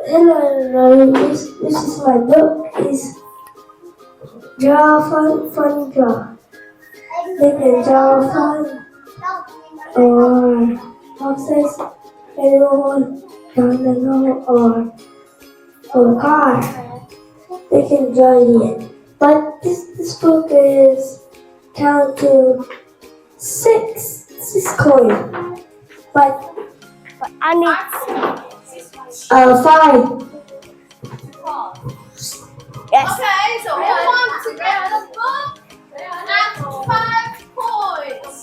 Hello, this is my book. Is draw fun draw. They can draw fun or boxes, anyone, domino or car. They can join in. But this book is count to six coins. But I need five. Yes. Okay, so who wants to get the book? That's 5 points.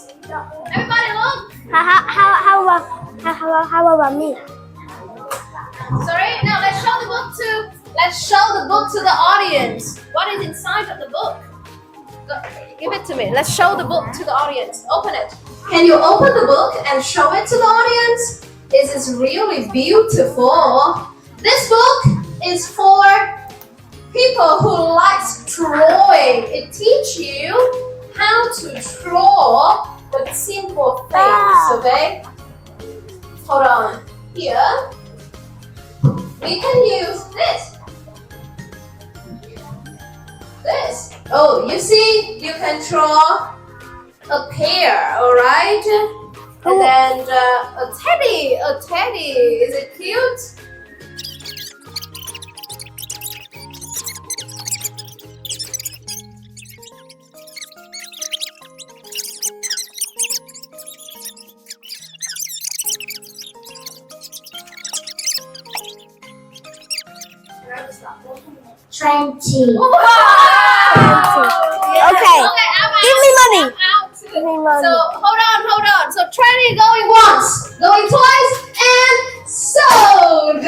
Everybody look. How about me? Sorry. Now let's show the book to the audience. What is inside of the book? Give it to me. Let's show the book to the audience. Open it. Can you open the book and show it to the audience? This is really beautiful. This book is for people who likes drawing. It teaches you how to draw with simple things, okay? Hold on. Here, we can use this. This. Oh, you see, you can draw a pear, alright? And then a teddy. Is it cute? $20. Wow! Okay. Give me money. I'm out. Give me money. So hold on. So 20 going once, going twice, and sold.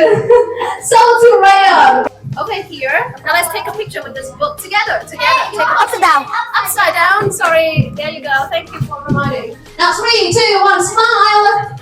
Sold to Rhea. Okay, here. Now let's take a picture with this book together. Take a Upside down. Upside down. Sorry. There you go. Thank you for reminding. Now 3, 2, 1. Smile.